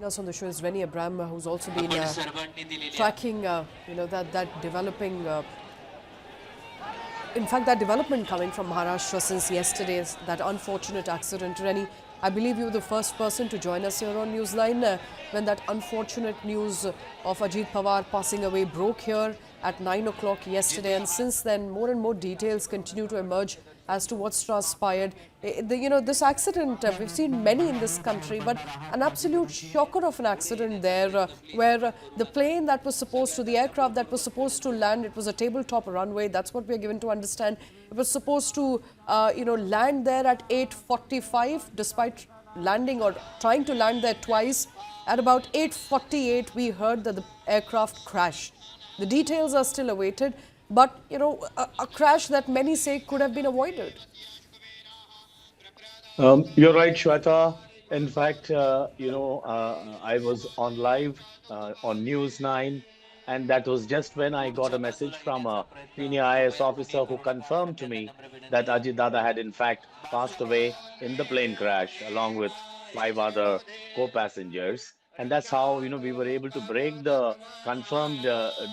Us on the show is Rennie Abram, who's also been tracking, that developing. In fact, that development coming from Maharashtra since yesterday's that unfortunate accident. Rennie, I believe you were the first person to join us here on News9 when that unfortunate news of Ajit Pawar passing away broke here at 9 o'clock yesterday. And since then, more and more details continue to emerge as to what's transpired. This accident, we've seen many in this country, but an absolute shocker of an accident there where the plane that was supposed to, the aircraft that was supposed to land, it was a tabletop runway, that's what we're given to understand. It was supposed to, land there at 8:45, despite landing or trying to land there twice. At about 8:48, we heard that the aircraft crashed. The details are still awaited. But, a crash that many say could have been avoided. You're right, Shweta. In fact, I was on live on News9, and that was just when I got a message from a senior IAS officer who confirmed to me that Ajit Dada had in fact passed away in the plane crash along with 5 other co-passengers. And that's how, we were able to break the confirmed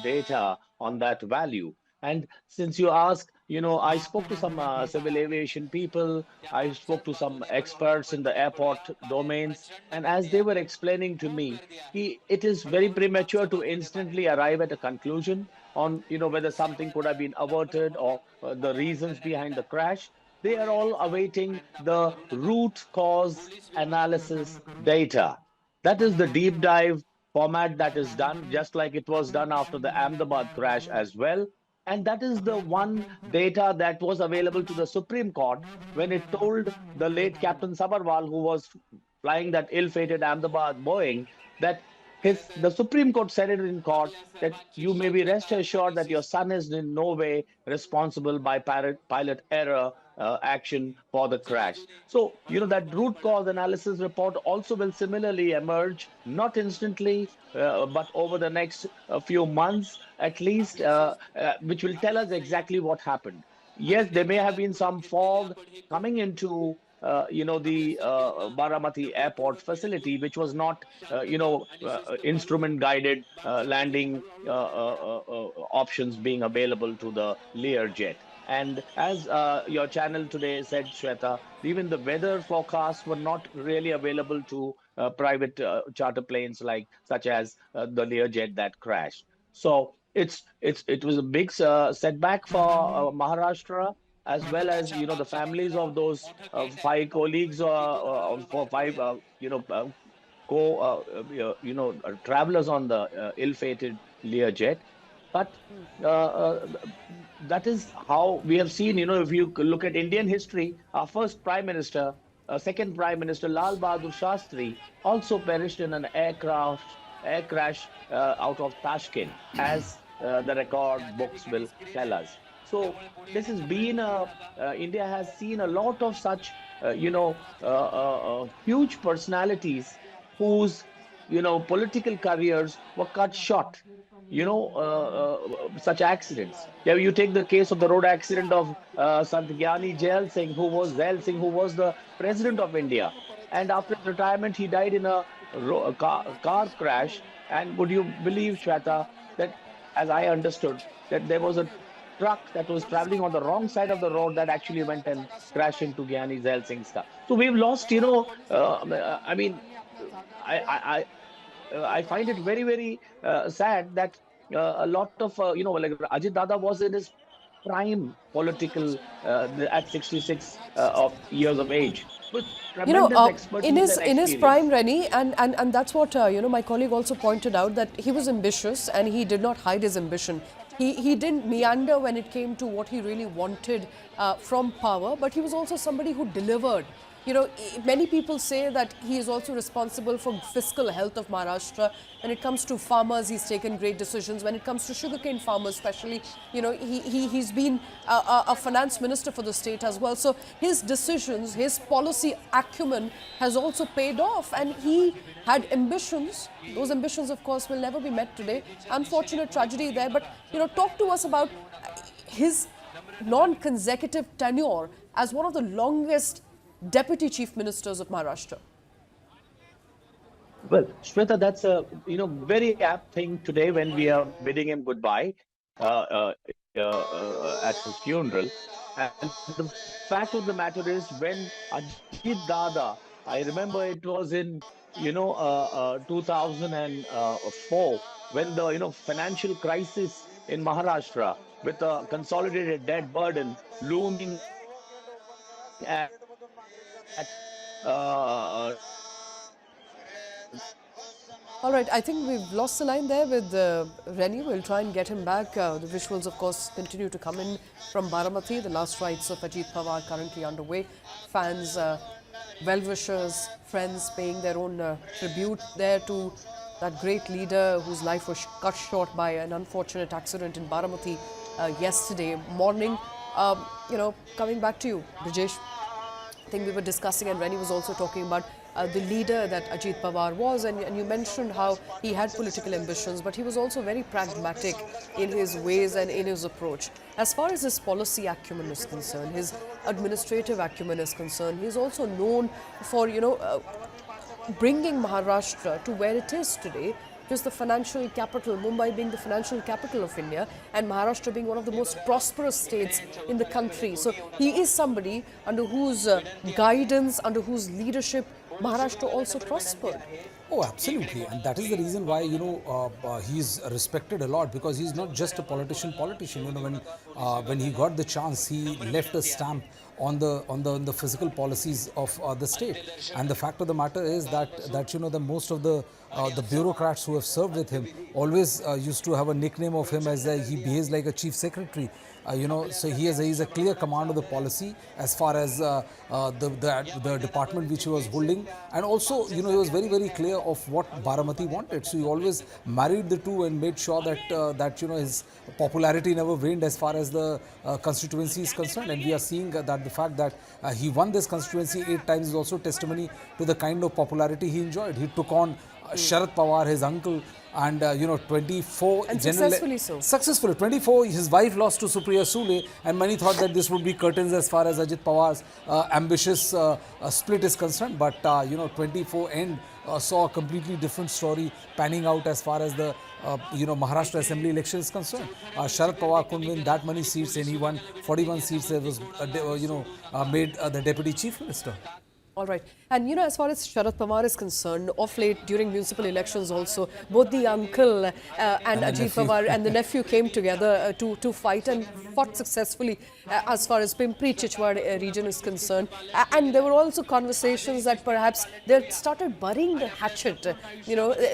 data on that value. And since you asked, I spoke to some civil aviation people, I spoke to some experts in the airport domains, and as they were explaining to me, it is very premature to instantly arrive at a conclusion on, whether something could have been averted or the reasons behind the crash. They are all awaiting the root cause analysis data. That is the deep dive format that is done, just like it was done after the Ahmedabad crash as well. And that is the one data that was available to the Supreme Court when it told the late Captain Sabharwal, who was flying that ill-fated Ahmedabad Boeing, that the Supreme Court said it in court that you may be rest assured that your son is in no way responsible by pilot error action for the crash. So, that root cause analysis report also will similarly emerge, not instantly, but over the next few months at least, which will tell us exactly what happened. Yes, there may have been some fog coming into the Baramati airport facility, which was not, instrument guided landing options being available to the Learjet. And as your channel today said, Shweta, even the weather forecasts were not really available to private charter planes such as the Learjet that crashed. So it was a big setback for Maharashtra, as well as the families of those 5 colleagues for 5 travelers on the ill-fated Learjet. But that is how we have seen, if you look at Indian history, our first prime minister, second prime minister, Lal Bahadur Shastri, also perished in an air crash out of Tashkent, as the record books will tell us. So this has been India has seen a lot of such, huge personalities whose, political careers were cut short. Such accidents. Yeah, you take the case of the road accident of Sant Jail Singh, who was the president of India, and after his retirement, he died in a car crash. And would you believe, Shweta, that as I understood, that there was a truck that was traveling on the wrong side of the road that actually went and crashed into Gyani Zail Singh's car. So we've lost, I mean, I find it very, very sad that a lot of, like Ajit Dada was in his prime political at 66 of years of age. With tremendous expertise and in his prime, Rennie, and that's what my colleague also pointed out, that he was ambitious and he did not hide his ambition. He didn't meander when it came to what he really wanted from power, but he was also somebody who delivered. Many people say that he is also responsible for fiscal health of Maharashtra. When it comes to farmers, he's taken great decisions. When it comes to sugarcane farmers, especially, he's been a finance minister for the state as well. So his decisions, his policy acumen has also paid off. And he had ambitions. Those ambitions, of course, will never be met today. Unfortunate tragedy there. But, talk to us about his non-consecutive tenure as one of the longest Deputy Chief Ministers of Maharashtra. Well, Shweta, that's a very apt thing today when we are bidding him goodbye at his funeral. And the fact of the matter is, when Ajit Dada, I remember it was in 2004, when the financial crisis in Maharashtra, with a consolidated debt burden looming at 2004. All right, I think we've lost the line there with Rennie. We'll try and get him back. The visuals, of course, continue to come in from Baramati. The last rites of Ajit Pawar currently underway. Fans, well-wishers, friends paying their own tribute there to that great leader whose life was cut short by an unfortunate accident in Baramati yesterday morning. Coming back to you, Brijesh. I think we were discussing, and Rennie was also talking about the leader that Ajit Pawar was, and you mentioned how he had political ambitions, but he was also very pragmatic in his ways and in his approach. As far as his policy acumen is concerned, his administrative acumen is concerned, he's also known for, bringing Maharashtra to where it is today, just the financial capital, Mumbai being the financial capital of India, and Maharashtra being one of the most prosperous states in the country. So he is somebody under whose guidance, under whose leadership, Maharashtra also prospered. Oh, absolutely, and that is the reason why he's respected a lot, because he's not just a politician. When he got the chance, he left a stamp on the physical policies of the state. And the fact of the matter is that the most of the bureaucrats who have served with him always used to have a nickname of him as he behaves like a chief secretary. So he's a clear command of the policy as far as the department which he was holding, and also he was very, very clear of what Baramati wanted. So he always married the two and made sure that his popularity never waned as far as the constituency is concerned. And we are seeing that the fact that he won this constituency 8 times is also testimony to the kind of popularity he enjoyed. He took on Sharad Pawar, his uncle, and 24 and successfully so. Successfully 24. His wife lost to Supriya Sule, and many thought that this would be curtains as far as Ajit Pawar's ambitious split is concerned. But 24 end saw a completely different story panning out as far as the Maharashtra Assembly election is concerned. Sharad Pawar couldn't win that many seats, and he won 41 seats. That was made the deputy chief minister. All right. And, as far as Sharad Pawar is concerned, of late during municipal elections also, both the uncle and Ajit Pawar and the nephew came together to fight and fought successfully as far as Pimpri Chichwad region is concerned. And there were also conversations that perhaps they started burying the hatchet.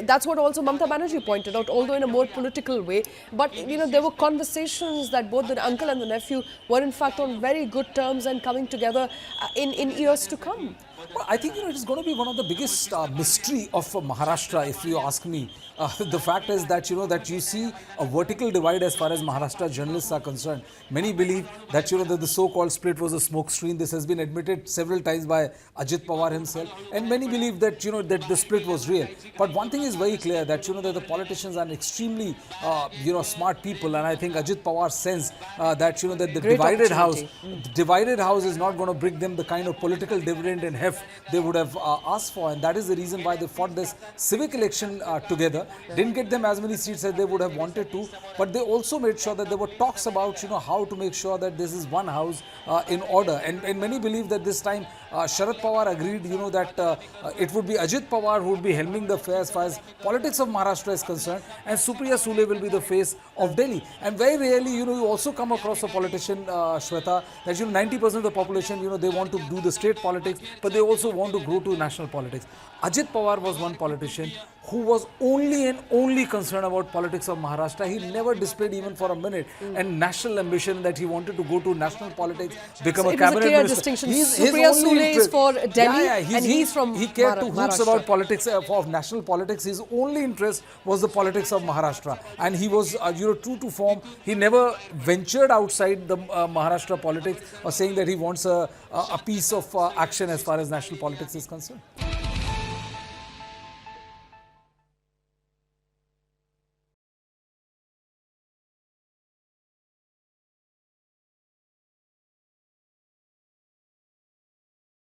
That's what also Mamata Banerjee pointed out, although in a more political way. But, there were conversations that both the uncle and the nephew were in fact on very good terms and coming together in years to come. Well, I think it is going to be one of the biggest mystery of Maharashtra, if you ask me. The fact is that that you see a vertical divide as far as Maharashtra journalists are concerned. Many believe that that the so-called split was a smokescreen. This has been admitted several times by Ajit Pawar himself, and many believe that that the split was real. But one thing is very clear, that that the politicians are extremely smart people, and I think Ajit Pawar sensed that that the divided house is not going to bring them the kind of political dividend and heft they would have asked for, and that is the reason why they fought this civic election together. Didn't get them as many seats as they would have wanted to, but they also made sure that there were talks about how to make sure that this is one house in order, and many believe that this time Sharad Pawar agreed that it would be Ajit Pawar who would be helming the affair as far as politics of Maharashtra is concerned, and Supriya Sule will be the face of Delhi. And very rarely you also come across a politician, Shweta, that 90% of the population they want to do the state politics, but they also want to grow to national politics. Ajit Pawar was one politician who was only and only concerned about politics of Maharashtra. He never displayed even for a minute and national ambition that he wanted to go to national politics, become a cabinet minister. Supriya Sule is for Delhi, and he's from He cared two hoots about politics, of national politics. His only interest was the politics of Maharashtra, and he was true to form. He never ventured outside the Maharashtra politics, or saying that he wants a piece of action as far as national politics is concerned.